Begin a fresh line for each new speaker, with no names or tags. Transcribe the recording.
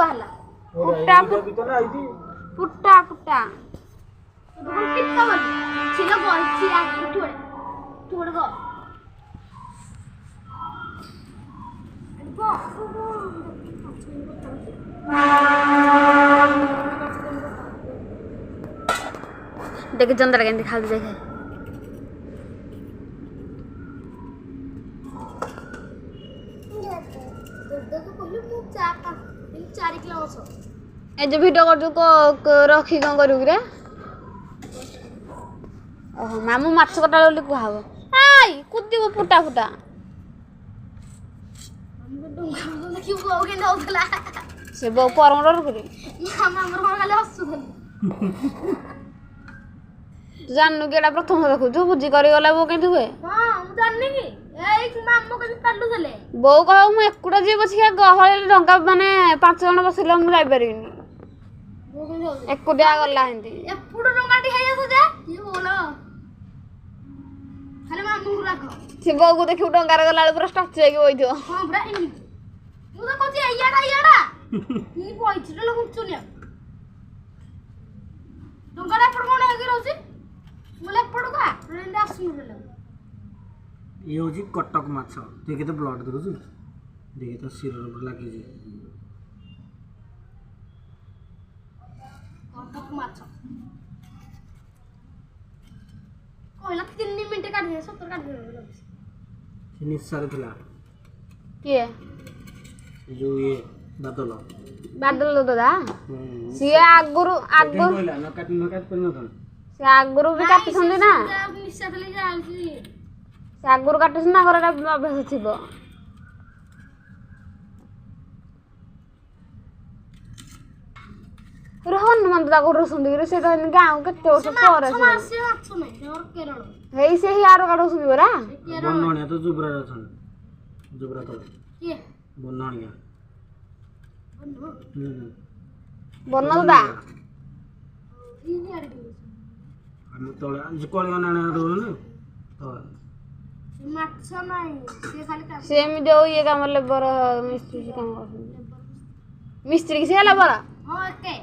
ବାହାରିଲା
फुट्टा फुट्टा
फुट्टा फुट्टा कितना बोल चिलो बोल चिया थोड़े थोड़े गो देख जंदर के दिखा दे देखे ए जो वीडियो कर जो को रखी कौन करू रे ओहो मामू माछ कटा बोली कहब आई कुदिबो फुटा फुटा से बो परमडर करे जाननु केडा प्रथम देखु जो बुझी करी गला बो केंति हुए हां मु जाननी की ए मामू के काटलु थले बो कहू मु एकुडा जे बसिया गहले ढंगा माने 5 जण बसिला मु जाई परिनी बो केंति हो एकुडा गला हिंदी एपुडो ढंगाटी हे जासो जे की बोलो खाली मामू राखो से बो को देखि ढंगार गला पूरा स्ट्रक्चर के होइथो हां पूरा इनी मु तो कहती आइयाडा ई पॉइंट लो कुचुनिया ढंगाडा पड़ कोन हेगे रहउसी मोले पड़ का रेंडा सुन ले
ये होजी कटक माछ देखे तो ब्लड देखु देखे तो सिर ऊपर लागी जे
कटक माछ कोइला 3 मिनिट काट दे 70 काट दे
से निस्सार थला
के
जो ये बादल
बादल दादा सिए आगुरु
कोइला न काट पर न थन
से आगुरु भी काटी छंदी ना निस्सा थले जालसी से आगुरु काटस ना घरटा अभ्यास थिबो रोहन मन दा घर सुंदी रे से कहन गांव के टोट पर से माछ नहीं और केरल हेई से ही आरो काटो सुंदी बरा
बनणिया तो जुबरा रथन जुबरा तो
के
बनणिया
बनल दा ई यार
हम तोले आज कोलिया नाने रोल न तो
माछ नाही से खाली काम सेम जो ये काम लेबर मिस्त्री काम कर मिस्त्री के से हला बरा हां ओके